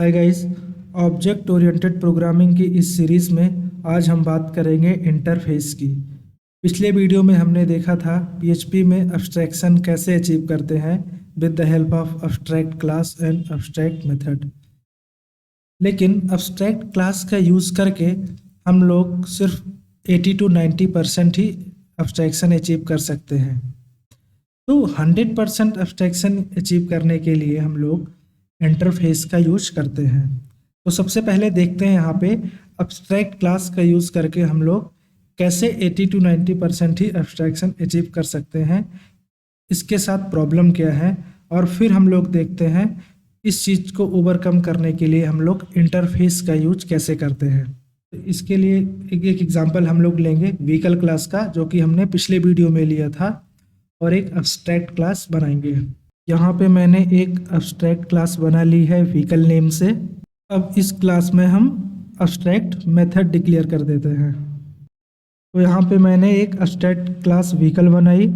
Hi guys, object oriented programming की इस series में आज हम बात करेंगे इंटरफेस की। पिछले वीडियो में हमने देखा था पीएचपी में अब्स्ट्रैक्शन कैसे अचीव करते हैं with the help of abstract class and abstract method. लेकिन अब्स्ट्रैक्ट क्लास का यूज़ करके हम लोग सिर्फ 80 to 90% ही अब्स्ट्रैक्शन अचीव कर सकते हैं। तो 100% अब्स्ट्रैक्शन अचीव करने के लिए हम लोग इंटरफेस का यूज करते हैं। तो सबसे पहले देखते हैं यहाँ पे अब्स्ट्रैक्ट क्लास का यूज करके हम लोग कैसे 80 to 90% ही अब्स्ट्रैक्शन अचीव कर सकते हैं, इसके साथ प्रॉब्लम क्या है, और फिर हम लोग देखते हैं इस चीज़ को ओवरकम करने के लिए हम लोग इंटरफेस का यूज कैसे करते हैं। तो इसके लिए एक एग्जांपल हम लोग लेंगे व्हीकल क्लास का, जो कि हमने पिछले वीडियो में लिया था, और एक अब्स्ट्रैक्ट क्लास बनाएंगे। यहाँ पे मैंने एक अब्स्ट्रैक्ट क्लास बना ली है व्हीकल नेम से। अब इस क्लास में हम अब्स्ट्रैक्ट मेथड डिक्लेयर कर देते हैं। तो यहाँ पे मैंने एक अब्स्ट्रैक्ट क्लास व्हीकल बनाई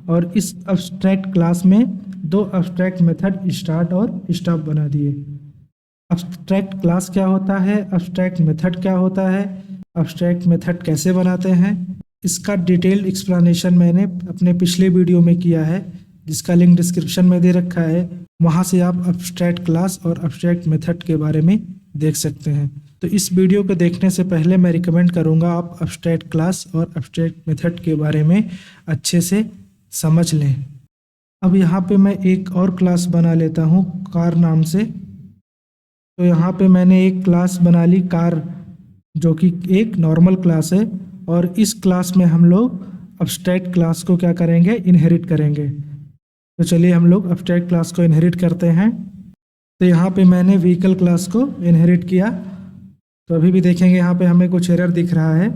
और इस अब्स्ट्रैक्ट क्लास में दो अब्स्ट्रैक्ट मेथड स्टार्ट और स्टॉप बना दिए। अब्स्ट्रैक्ट क्लास क्या होता है, अब्स्ट्रैक्ट मेथड क्या होता है, अब्स्ट्रैक्ट मेथड कैसे बनाते हैं, इसका डिटेल्ड एक्सप्लेनेशन मैंने अपने पिछले वीडियो में किया है, जिसका लिंक डिस्क्रिप्शन में दे रखा है। वहाँ से आप अब्स्ट्रैक्ट क्लास और अब्स्ट्रैक्ट मेथड के बारे में देख सकते हैं। तो इस वीडियो को देखने से पहले मैं रिकमेंड करूँगा आप अब्स्ट्रैक्ट क्लास और अब्स्ट्रैक्ट मेथड के बारे में अच्छे से समझ लें। अब यहाँ पे मैं एक और क्लास बना लेता हूँ कार नाम से। तो यहाँ पे मैंने एक क्लास बना ली कार, जो कि एक नॉर्मल क्लास है, और इस क्लास में हम लोग अब्स्ट्रैक्ट क्लास को क्या करेंगे, इनहेरिट करेंगे। तो चलिए हम लोग अब्स्ट्रैक्ट क्लास को इनहेरिट करते हैं। तो यहाँ पे मैंने व्हीकल क्लास को इनहेरिट किया। तो अभी भी देखेंगे यहाँ पे हमें कुछ एरर दिख रहा है।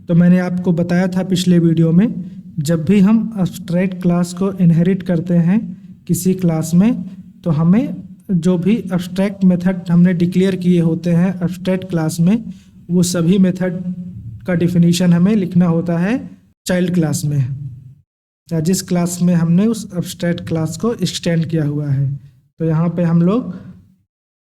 तो मैंने आपको बताया था पिछले वीडियो में, जब भी हम अब्स्ट्रैक्ट क्लास को इनहेरिट करते हैं किसी क्लास में, तो हमें जो भी अब्स्ट्रैक्ट मेथड हमने डिक्लेयर किए होते हैं अब्स्ट्रैक्ट क्लास में, वो सभी मेथड का डिफिनीशन हमें लिखना होता है चाइल्ड क्लास में, या जिस क्लास में हमने उस अब्स्ट्रैक्ट क्लास को एक्सटेंड किया हुआ है। तो यहाँ पे हम लोग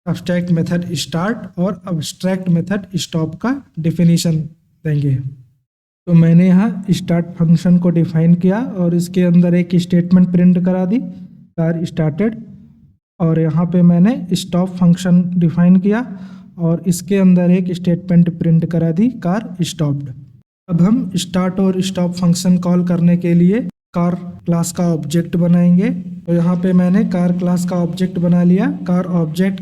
अब्स्ट्रैक्ट मेथड स्टार्ट और अब्स्ट्रैक्ट मेथड स्टॉप का डिफिनीशन देंगे। तो मैंने यहाँ स्टार्ट फंक्शन को डिफाइन किया और इसके अंदर एक स्टेटमेंट प्रिंट करा दी, कार स्टार्टेड। और यहाँ पे मैंने स्टॉप फंक्शन डिफाइन किया और इसके अंदर एक स्टेटमेंट प्रिंट करा दी, कार स्टॉप्ड। अब हम स्टार्ट और स्टॉप फंक्शन कॉल करने के लिए कार क्लास का ऑब्जेक्ट बनाएंगे। तो यहाँ पे मैंने कार क्लास का ऑब्जेक्ट बना लिया, कार ऑब्जेक्ट।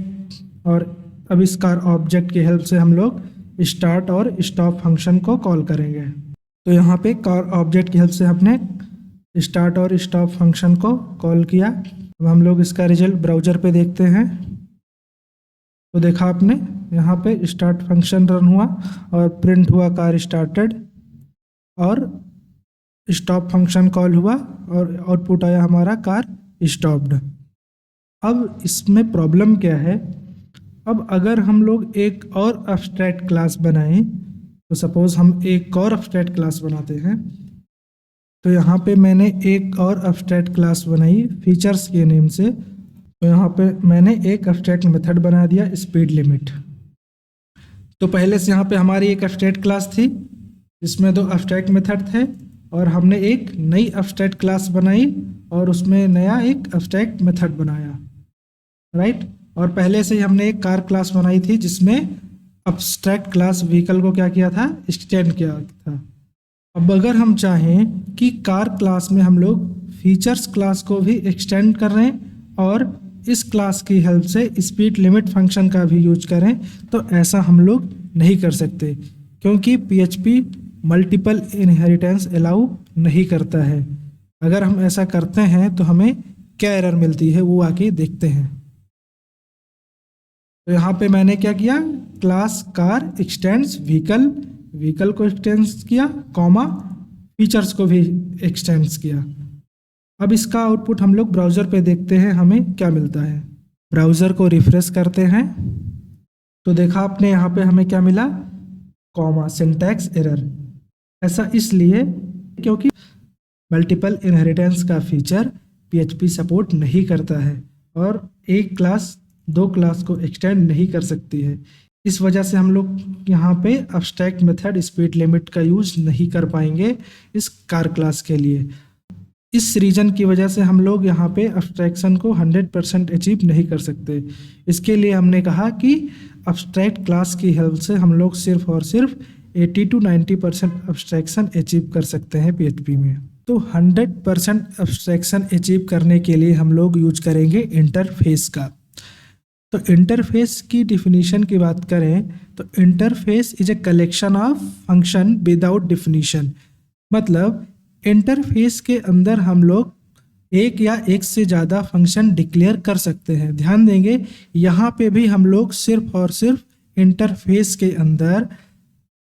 और अब इस कार ऑब्जेक्ट की हेल्प से हम लोग स्टार्ट और स्टॉप फंक्शन को कॉल करेंगे। तो यहाँ पे कार ऑब्जेक्ट की हेल्प से हमने स्टार्ट और स्टॉप फंक्शन को कॉल किया। अब हम लोग इसका रिजल्ट ब्राउज़र पे देखते हैं। तो देखा आपने, यहाँ पे स्टार्ट फंक्शन रन हुआ और प्रिंट हुआ कार स्टार्टेड, और स्टॉप फंक्शन कॉल हुआ और आउटपुट आया हमारा कार स्टॉप्ड। अब इसमें प्रॉब्लम क्या है, अब अगर हम लोग एक और अब्स्ट्रैक्ट क्लास बनाएं, तो सपोज़ हम एक और अब्स्ट्रैक्ट क्लास बनाते हैं। तो यहाँ पे मैंने एक और अब्स्ट्रैक्ट क्लास बनाई फीचर्स के नेम से। तो यहाँ पे मैंने एक अब्स्ट्रैक्ट मेथड बना दिया स्पीड लिमिट। तो पहले से यहाँ पे हमारी एक अब्स्ट्रैक्ट क्लास थी जिसमें दो अब्स्ट्रैक्ट मेथड थे, और हमने एक नई अब्स्ट्रैक्ट क्लास बनाई और उसमें नया एक अब्स्ट्रैक्ट मेथड बनाया, राइट। और पहले से ही हमने एक कार क्लास बनाई थी जिसमें अब्स्ट्रैक्ट क्लास व्हीकल को क्या किया था, एक्सटेंड किया था। अब अगर हम चाहें कि कार क्लास में हम लोग फीचर्स क्लास को भी एक्सटेंड कर रहे हैं और इस क्लास की हेल्प से स्पीड लिमिट फंक्शन का भी यूज करें, तो ऐसा हम लोग नहीं कर सकते, क्योंकि पीएचपी मल्टीपल इनहेरिटेंस अलाउ नहीं करता है। अगर हम ऐसा करते हैं तो हमें क्या एरर मिलती है वो आके देखते हैं। तो यहाँ पे मैंने क्या किया, class car x tends vehicle, vehicle को एक्सटेंड्स किया, कॉमा फीचर्स को भी एक्सटेंड्स किया। अब इसका आउटपुट हम लोग ब्राउज़र पे देखते हैं हमें क्या मिलता है। ब्राउज़र को रिफ्रेश करते हैं तो देखा आपने यहाँ पे हमें क्या मिला, कॉमा सिंटैक्स एरर। ऐसा इसलिए क्योंकि मल्टीपल इनहेरिटेंस का फीचर पीएचपी सपोर्ट नहीं करता है, और एक क्लास दो क्लास को एक्सटेंड नहीं कर सकती है। इस वजह से हम लोग यहाँ पे एब्स्ट्रैक्ट मेथड स्पीड लिमिट का यूज नहीं कर पाएंगे इस कार क्लास के लिए। इस रीजन की वजह से हम लोग यहाँ पे एब्स्ट्रैक्शन को 100% अचीव नहीं कर सकते। इसके लिए हमने कहा कि एब्स्ट्रैक्ट क्लास की हेल्प से हम लोग सिर्फ और सिर्फ 80 to 90% एब्स्ट्रैक्शन अचीव कर सकते हैं PHP में। तो 100% एब्स्ट्रैक्शन अचीव करने के लिए हम लोग यूज करेंगे इंटरफेस का। तो इंटरफेस की डिफिनीशन की बात करें तो interface is a collection of function without definition. मतलब इंटरफेस के अंदर हम लोग एक या एक से ज़्यादा फंक्शन डिक्लेयर कर सकते हैं। ध्यान देंगे यहाँ पे भी हम लोग सिर्फ और सिर्फ इंटरफेस के अंदर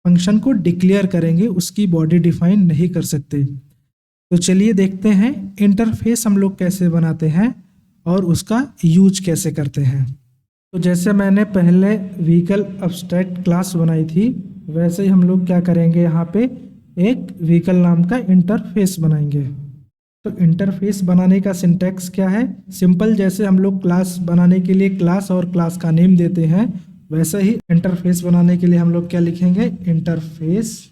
फंक्शन को डिक्लेयर करेंगे, उसकी बॉडी डिफाइन नहीं कर सकते। तो चलिए देखते हैं इंटरफेस हम लोग कैसे बनाते हैं और उसका यूज कैसे करते हैं। तो जैसे मैंने पहले व्हीकल एब्स्ट्रैक्ट क्लास बनाई थी, वैसे ही हम लोग क्या करेंगे, यहाँ पे एक व्हीकल नाम का इंटरफेस बनाएंगे। तो इंटरफेस बनाने का सिंटैक्स क्या है, सिंपल जैसे हम लोग क्लास बनाने के लिए क्लास और क्लास का नेम देते हैं, वैसे ही इंटरफेस बनाने के लिए हम लोग क्या लिखेंगे, इंटरफेस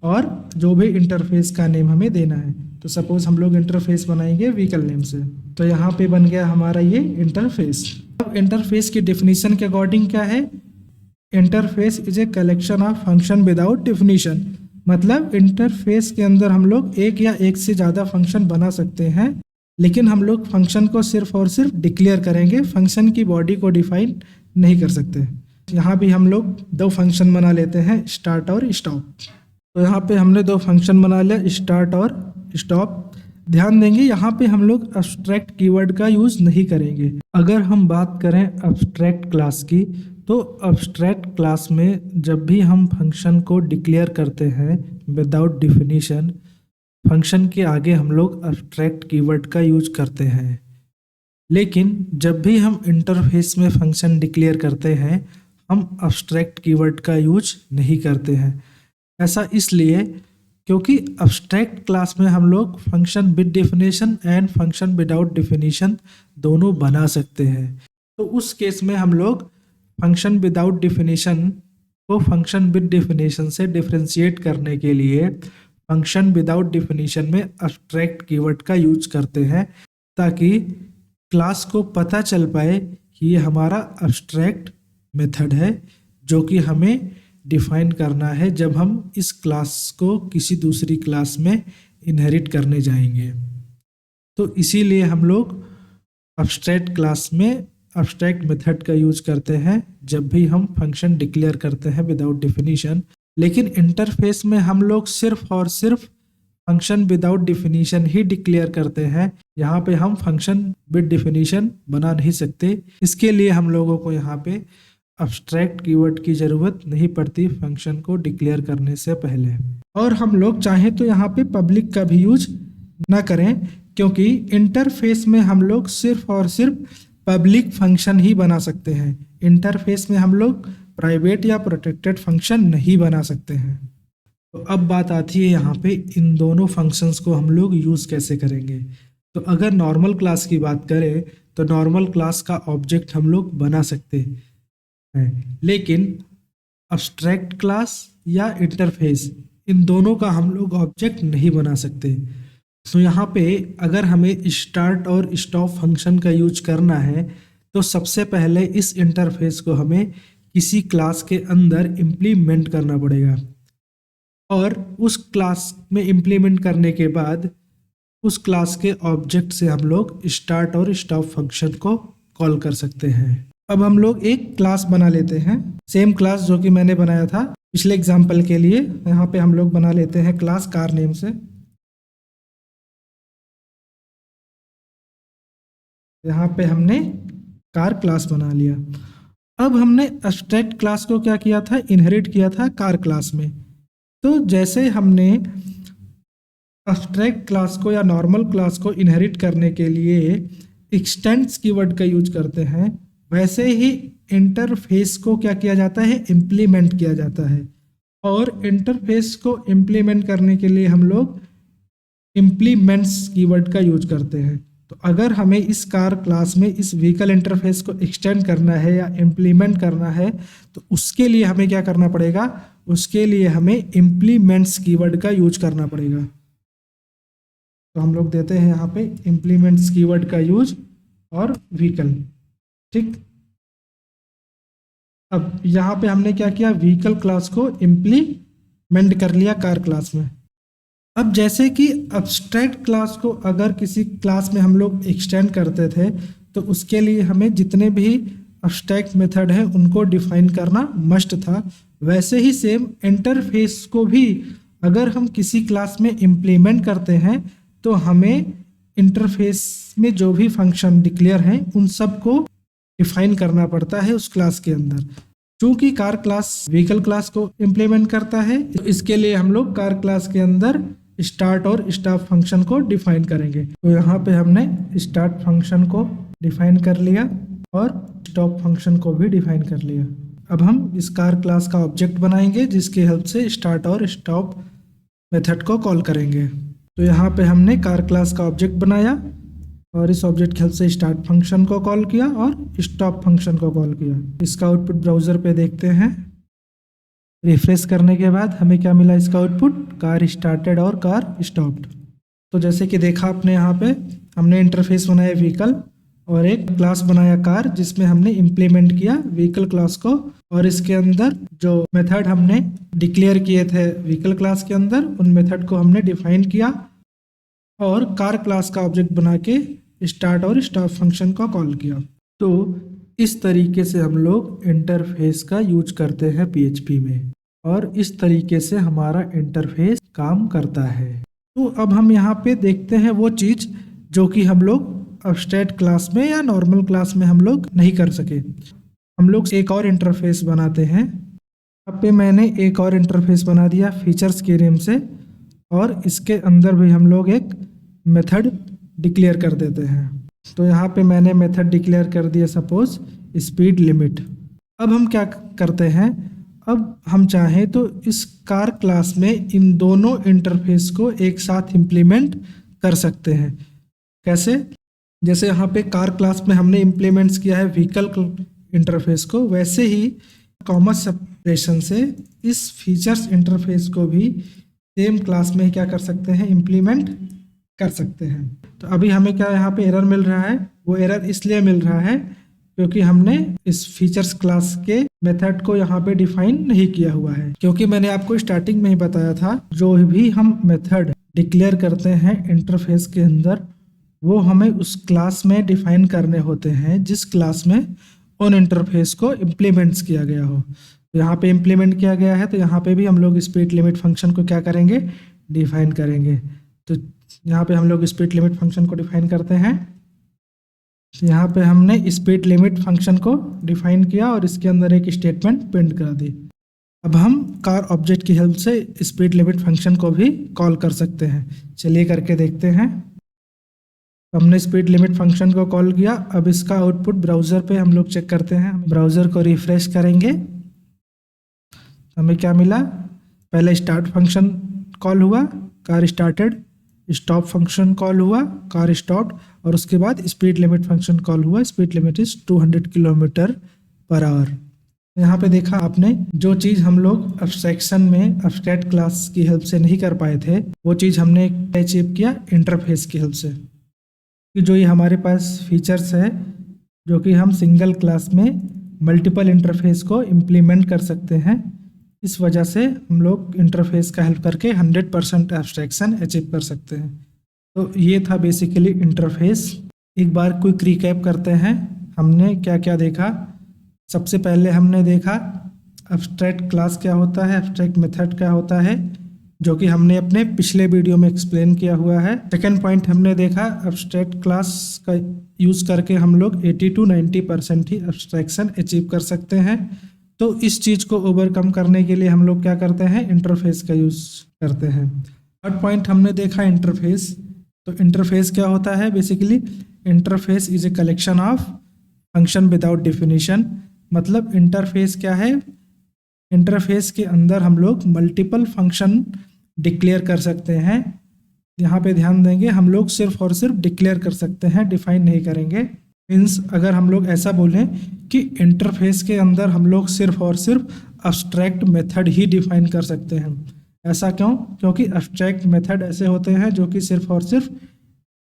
और जो भी इंटरफेस का नेम हमें देना है। तो सपोज हम लोग इंटरफेस बनाएंगे व्हीकल नेम से, तो यहाँ पे बन गया हमारा ये इंटरफेस। अब इंटरफेस की डेफिनेशन के अकॉर्डिंग क्या है, interface is a collection of function without definition. मतलब इंटरफेस के अंदर हम लोग एक या एक से ज़्यादा फंक्शन बना सकते हैं, लेकिन हम लोग फंक्शन को सिर्फ और सिर्फ डिक्लेयर करेंगे, फंक्शन की बॉडी को डिफाइन नहीं कर सकते। यहाँ भी हम लोग दो फंक्शन बना लेते हैं, स्टार्ट और स्टॉप। तो यहाँ पे हमने दो फंक्शन बना लिया, स्टार्ट और स्टॉप। ध्यान देंगे यहाँ पे हम लोग एब्स्ट्रैक्ट कीवर्ड का यूज़ नहीं करेंगे। अगर हम बात करें एब्स्ट्रैक्ट क्लास की, तो एब्स्ट्रैक्ट क्लास में जब भी हम फंक्शन को डिक्लेयर करते हैं विदाउट डिफिनीशन, फंक्शन के आगे हम लोग एब्स्ट्रैक्ट कीवर्ड का यूज करते हैं। लेकिन जब भी हम इंटरफेस में फंक्शन डिक्लेयर करते हैं, हम एब्स्ट्रैक्ट कीवर्ड का यूज नहीं करते हैं। ऐसा इसलिए क्योंकि एब्स्ट्रैक्ट क्लास में हम लोग function with definition and function without definition दोनों बना सकते हैं। तो उस केस में हम लोग फंक्शन विदाउट डेफिनेशन को फंक्शन विद डेफिनेशन से डिफरेंशिएट करने के लिए फंक्शन विदाउट डेफिनेशन में एब्स्ट्रैक्ट कीवर्ड का यूज करते हैं, ताकि क्लास को पता चल पाए कि ये हमारा एब्स्ट्रैक्ट मेथड है जो कि हमें डिफाइन करना है जब हम इस क्लास को किसी दूसरी क्लास में इनहेरिट करने जाएंगे। तो इसीलिए हम लोग एब्स्ट्रैक्ट क्लास में एब्स्ट्रैक्ट मेथड का यूज करते हैं जब भी हम फंक्शन डिक्लेयर करते हैं विदाउट डेफिनेशन। लेकिन इंटरफेस में हम लोग सिर्फ और सिर्फ फंक्शन विदाउट डेफिनेशन ही डिक्लेयर करते हैं। यहाँ पे हम फंक्शन विद डेफिनेशन बना नहीं सकते। इसके लिए हम लोगों को यहाँ पे एब्स्ट्रैक्ट कीवर्ड की ज़रूरत नहीं पड़ती फंक्शन को डिक्लेयर करने से पहले। और हम लोग चाहें तो यहाँ पे पब्लिक का भी यूज ना करें, क्योंकि इंटरफेस में हम लोग सिर्फ और सिर्फ पब्लिक फंक्शन ही बना सकते हैं। इंटरफेस में हम लोग प्राइवेट या प्रोटेक्टेड फंक्शन नहीं बना सकते हैं। तो अब बात आती है यहाँ पे इन दोनों फंक्शंस को हम लोग यूज़ कैसे करेंगे। तो अगर नॉर्मल क्लास की बात करें तो नॉर्मल क्लास का ऑब्जेक्ट हम लोग बना सकते हैं, लेकिन एब्स्ट्रैक्ट क्लास या इंटरफेस इन दोनों का हम लोग ऑब्जेक्ट नहीं बना सकते। तो यहाँ पे अगर हमें स्टार्ट और स्टॉप फंक्शन का यूज करना है, तो सबसे पहले इस इंटरफेस को हमें किसी क्लास के अंदर इम्प्लीमेंट करना पड़ेगा, और उस क्लास में इम्प्लीमेंट करने के बाद उस क्लास के ऑब्जेक्ट से हम लोग स्टार्ट और स्टॉप फंक्शन को कॉल कर सकते हैं। अब हम लोग एक क्लास बना लेते हैं, सेम क्लास जो कि मैंने बनाया था पिछले एग्जाम्पल के लिए। यहाँ पे हम लोग बना लेते हैं क्लास कार नेम से। यहाँ पे हमने कार क्लास बना लिया। अब हमने एब्स्ट्रैक्ट क्लास को क्या किया था, इनहेरिट किया था कार क्लास में। तो जैसे हमने एब्स्ट्रैक्ट क्लास को या नॉर्मल क्लास को इनहेरिट करने के लिए एक्सटेंड्स कीवर्ड का यूज करते हैं, वैसे ही इंटरफेस को क्या किया जाता है, इम्प्लीमेंट किया जाता है। और इंटरफेस को इम्प्लीमेंट करने के लिए हम लोग इम्प्लीमेंट्स कीवर्ड का यूज करते हैं। तो अगर हमें इस कार क्लास में इस व्हीकल इंटरफेस को एक्सटेंड करना है या इम्प्लीमेंट करना है तो उसके लिए हमें क्या करना पड़ेगा, उसके लिए हमें इम्प्लीमेंट्स कीवर्ड का यूज करना पड़ेगा। तो हम लोग देते हैं यहाँ पे इम्प्लीमेंट्स कीवर्ड का यूज और व्हीकल, ठीक। अब यहाँ पे हमने क्या किया, व्हीकल क्लास को इम्प्लीमेंट कर लिया कार क्लास में। अब जैसे कि अब्स्ट्रैक्ट क्लास को अगर किसी क्लास में हम लोग एक्सटेंड करते थे तो उसके लिए हमें जितने भी अब्स्ट्रैक्ट मेथड हैं उनको डिफाइन करना मस्ट था। वैसे ही सेम इंटरफेस को भी अगर हम किसी क्लास में इम्प्लीमेंट करते हैं तो हमें इंटरफेस में जो भी फंक्शन डिक्लेयर हैं उन सब को डिफाइन करना पड़ता है उस क्लास के अंदर। चूंकि कार क्लास व्हीकल क्लास को इम्प्लीमेंट करता है तो इसके लिए हम लोग कार क्लास के अंदर स्टार्ट और स्टॉप फंक्शन को डिफाइन करेंगे। तो यहाँ पे हमने स्टार्ट फंक्शन को डिफाइन कर लिया और स्टॉप फंक्शन को भी डिफाइन कर लिया। अब हम इस कार क्लास का ऑब्जेक्ट बनाएंगे जिसकी हेल्प से स्टार्ट और स्टॉप मेथड को कॉल करेंगे। तो यहाँ पे हमने कार क्लास का ऑब्जेक्ट बनाया और इस ऑब्जेक्ट की हेल्प से स्टार्ट फंक्शन को कॉल किया और स्टॉप फंक्शन को कॉल किया। इसका आउटपुट ब्राउज़र पे देखते हैं। रिफ्रेश करने के बाद हमें क्या मिला, इसका आउटपुट कार स्टार्टेड और कार स्टॉप्ड। तो जैसे कि देखा आपने, यहाँ पे हमने इंटरफेस बनाया व्हीकल और एक क्लास बनाया कार जिसमें हमने इम्प्लीमेंट किया व्हीकल क्लास को और इसके अंदर जो मेथड हमने डिक्लेयर किए थे व्हीकल क्लास के अंदर उन मेथड को हमने डिफाइन किया और कार क्लास का ऑब्जेक्ट बना के स्टार्ट और स्टॉप फंक्शन को कॉल किया। तो इस तरीके से हम लोग इंटरफेस का यूज करते हैं PHP में और इस तरीके से हमारा इंटरफेस काम करता है। तो अब हम यहाँ पे देखते हैं वो चीज़ जो कि हम लोग अब्स्ट्रैक्ट क्लास में या नॉर्मल क्लास में हम लोग नहीं कर सके। हम लोग एक और इंटरफेस बनाते हैं। यहाँ पे मैंने एक और इंटरफेस बना दिया फीचर्स के नेम से और इसके अंदर भी हम लोग एक मेथड डिक्लेयर कर देते हैं। तो यहाँ पे मैंने मेथड डिक्लेयर कर दिया सपोज स्पीड लिमिट। अब हम क्या करते हैं, अब हम चाहें तो इस कार क्लास में इन दोनों इंटरफेस को एक साथ इम्प्लीमेंट कर सकते हैं। कैसे, जैसे यहाँ पे कार क्लास में हमने इम्प्लीमेंट्स किया है व्हीकल इंटरफेस को, वैसे ही कॉमा सेपरेशन से इस फीचर्स इंटरफेस को भी सेम क्लास में क्या कर सकते हैं, इम्प्लीमेंट कर सकते हैं। तो अभी हमें क्या यहाँ पे एरर मिल रहा है, वो एरर इसलिए मिल रहा है क्योंकि हमने इस फीचर्स क्लास के मेथड को यहाँ पे डिफाइन नहीं किया हुआ है। क्योंकि मैंने आपको स्टार्टिंग में ही बताया था जो भी हम मेथड डिक्लेयर करते हैं इंटरफेस के अंदर वो हमें उस क्लास में डिफाइन करने होते हैं जिस क्लास में उन इंटरफेस को इम्प्लीमेंट्स किया गया हो। तो यहाँ पे इम्प्लीमेंट किया गया है तो यहाँ पे भी हम लोग स्पीड लिमिट फंक्शन को क्या करेंगे, डिफाइन करेंगे। तो यहाँ पे हम लोग स्पीड लिमिट फंक्शन को डिफाइन करते हैं। यहाँ पे हमने स्पीड लिमिट फंक्शन को डिफाइन किया और इसके अंदर एक स्टेटमेंट प्रिंट कर दी। अब हम कार ऑब्जेक्ट की हेल्प से स्पीड लिमिट फंक्शन को भी कॉल कर सकते हैं। चलिए करके देखते हैं। हमने स्पीड लिमिट फंक्शन को कॉल किया। अब इसका आउटपुट ब्राउज़र पे हम लोग चेक करते हैं। ब्राउज़र को रिफ्रेश करेंगे, हमें क्या मिला, पहले स्टार्ट फंक्शन कॉल हुआ, car started, stop function call हुआ, कार स्टॉप्ड और उसके बाद स्पीड लिमिट फंक्शन कॉल हुआ। Speed limit is 200 kilometre per hour. यहाँ पे देखा आपने, जो चीज़ हम लोग एब्स्ट्रैक्शन में एब्स्ट्रैक्ट क्लास की हेल्प से नहीं कर पाए थे वो चीज़ हमने अचीव किया इंटरफेस की हेल्प से। कि जो ये हमारे पास फीचर्स है जो कि हम सिंगल क्लास में मल्टीपल इंटरफेस को इम्प्लीमेंट कर सकते हैं, इस वजह से हम लोग इंटरफेस का हेल्प करके 100% एब्स्ट्रैक्शन अचीव कर सकते हैं। तो ये था बेसिकली इंटरफेस। एक बार क्विक रिकैप करते हैं, हमने क्या क्या देखा। सबसे पहले हमने देखा एब्स्ट्रैक्ट क्लास क्या होता है, एब्स्ट्रैक्ट मेथड क्या होता है, जो कि हमने अपने पिछले वीडियो में एक्सप्लेन किया हुआ है। सेकेंड पॉइंट हमने देखा एब्स्ट्रैक्ट क्लास का यूज़ करके हम लोग 80 to 90% ही एब्स्ट्रैक्शन अचीव कर सकते हैं। तो इस चीज़ को ओवरकम करने के लिए हम लोग क्या करते हैं, इंटरफेस का यूज़ करते हैं। थर्ड पॉइंट हमने देखा इंटरफेस। तो इंटरफेस क्या होता है, basically interface is a collection of function without definition. मतलब इंटरफेस क्या है, इंटरफेस के अंदर हम लोग मल्टीपल फंक्शन डिक्लेयर कर सकते हैं यहाँ पे ध्यान देंगे, हम लोग सिर्फ और सिर्फ डिक्लेयर कर सकते हैं, डिफाइन नहीं करेंगे। मीन्स अगर हम लोग ऐसा बोलें कि इंटरफेस के अंदर हम लोग सिर्फ और सिर्फ अब्स्ट्रैक्ट मेथड ही डिफाइन कर सकते हैं। ऐसा क्यों? क्योंकि अब्स्ट्रैक्ट मेथड ऐसे होते हैं जो कि सिर्फ और सिर्फ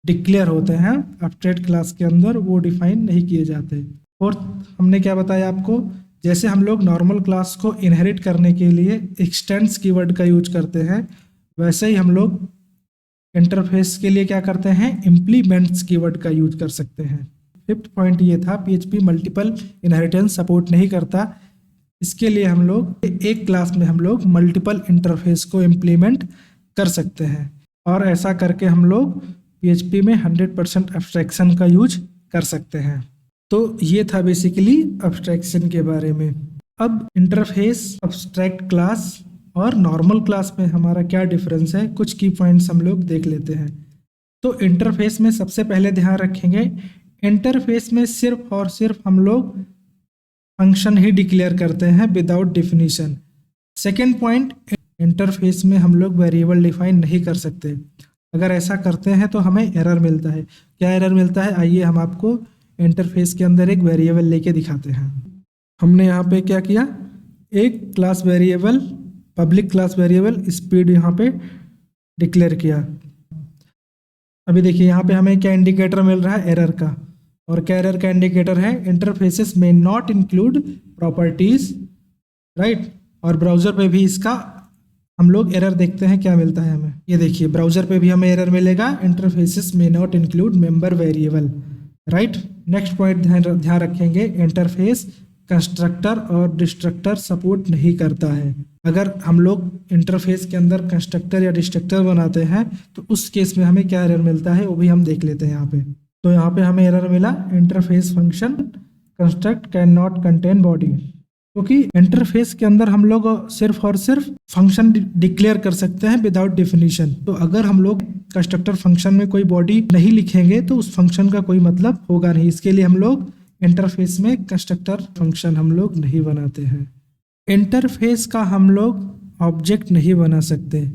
डिक्लेयर होते हैं, अब्स्ट्रैक्ट क्लास के अंदर वो डिफाइन नहीं किए जाते। और हमने क्या बताया आपको, जैसे हम लोग नॉर्मल क्लास को इनहेरिट करने के लिए एक्सटेंड्स कीवर्ड का यूज करते हैं, वैसे ही हम लोग इंटरफेस के लिए क्या करते हैं, इम्प्लीमेंट्स कीवर्ड का यूज कर सकते हैं। फिफ्थ पॉइंट ये था, पीएचपी मल्टीपल इनहेरिटेंस सपोर्ट नहीं करता। इसके लिए हम लोग एक क्लास में हम लोग मल्टीपल इंटरफेस को इम्प्लीमेंट कर सकते हैं, और ऐसा करके हम लोग पीएचपी में 100% एब्स्ट्रैक्शन का यूज कर सकते हैं। तो ये था बेसिकली एब्स्ट्रैक्शन के बारे में। अब इंटरफेस, एब्स्ट्रैक्ट क्लास और नॉर्मल क्लास में हमारा क्या डिफरेंस है, कुछ की पॉइंट्स हम लोग देख लेते हैं। तो इंटरफेस में सबसे पहले ध्यान रखेंगे, इंटरफेस में सिर्फ और सिर्फ हम लोग फंक्शन ही डिक्लेयर करते हैं without definition. Second point, interface में हम लोग वेरिएबल डिफाइन नहीं कर सकते। अगर ऐसा करते हैं तो हमें एरर मिलता है। क्या एरर मिलता है, आइए हम आपको इंटरफेस के अंदर एक वेरिएबल लेके दिखाते हैं। हमने यहाँ पे क्या किया, एक class variable, public class variable speed यहाँ पे डिक्लेयर किया। अभी देखिए यहाँ पे हमें क्या इंडिकेटर मिल रहा है, एरर का। और क्या एरर का इंडिकेटर है, इंटरफेसेस में नॉट इंक्लूड प्रॉपर्टीज, राइट। और ब्राउजर पे भी इसका हम लोग एरर देखते हैं, क्या मिलता है हमें, ये देखिए ब्राउजर पे भी हमें एरर मिलेगा, इंटरफेसेस में not include member variable, right. Next point ध्यान रखेंगे, इंटरफेस कंस्ट्रक्टर और डिस्ट्रक्टर सपोर्ट नहीं करता है। अगर हम लोग इंटरफेस के अंदर कंस्ट्रक्टर या डिस्ट्रक्टर बनाते हैं तो उस केस में हमें क्या एरर मिलता है, वो भी हम देख लेते हैं यहाँ पे। तो यहाँ पे हमें एरर मिला, interface function construct can not contain body, क्योंकि इंटरफेस के अंदर हम लोग सिर्फ और सिर्फ फंक्शन डिक्लेयर कर सकते हैं विदाउट डिफिनीशन। तो अगर हम लोग कंस्ट्रक्टर फंक्शन में कोई बॉडी नहीं लिखेंगे तो उस फंक्शन का कोई मतलब होगा नहीं। इसके लिए हम लोग इंटरफेस में कंस्ट्रक्टर फंक्शन हम लोग नहीं बनाते हैं। इंटरफेस का हम लोग ऑब्जेक्ट नहीं बना सकते,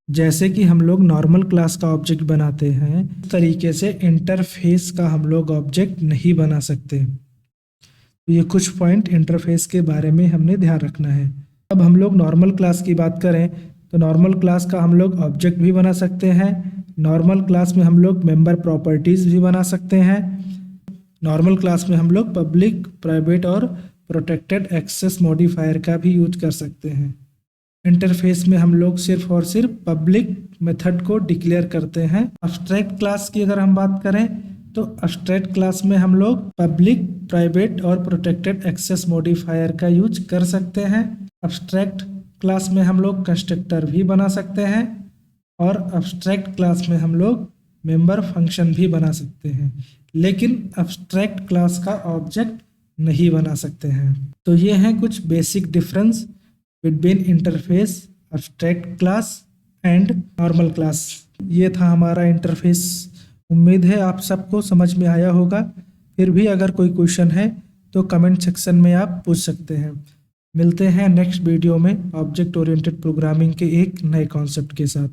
जैसे कि हम लोग नॉर्मल क्लास का ऑब्जेक्ट बनाते हैं, उस तरीके से इंटरफेस का हम लोग ऑब्जेक्ट नहीं बना सकते। तो ये कुछ पॉइंट इंटरफेस के बारे में हमने ध्यान रखना है। अब हम लोग नॉर्मल क्लास की बात करें तो नॉर्मल क्लास का हम लोग ऑब्जेक्ट भी बना सकते हैं। नॉर्मल क्लास में हम लोग मेंबर प्रॉपर्टीज़ भी बना सकते हैं। नॉर्मल क्लास में हम लोग पब्लिक, प्राइवेट और प्रोटेक्टेड एक्सेस मॉडिफायर का भी यूज कर सकते हैं। इंटरफेस में हम लोग सिर्फ और सिर्फ पब्लिक मेथड को डिक्लेयर करते हैं। एब्स्ट्रैक्ट क्लास की अगर हम बात करें तो एब्स्ट्रैक्ट क्लास में हम लोग पब्लिक, प्राइवेट और प्रोटेक्टेड एक्सेस मॉडिफायर का यूज कर सकते हैं। एब्स्ट्रैक्ट क्लास में हम लोग कंस्ट्रक्टर भी बना सकते हैं और एब्स्ट्रैक्ट क्लास में हम लोग मेंबर फंक्शन भी बना सकते हैं, लेकिन एब्स्ट्रैक्ट क्लास का ऑब्जेक्ट नहीं बना सकते हैं। तो ये हैं कुछ basic difference between interface, abstract class and normal class. ये था हमारा इंटरफेस। उम्मीद है आप सबको समझ में आया होगा। फिर भी अगर कोई क्वेश्चन है तो कमेंट सेक्शन में आप पूछ सकते हैं। मिलते हैं नेक्स्ट वीडियो में ऑब्जेक्ट ओरिएंटेड प्रोग्रामिंग के एक नए कॉन्सेप्ट के साथ।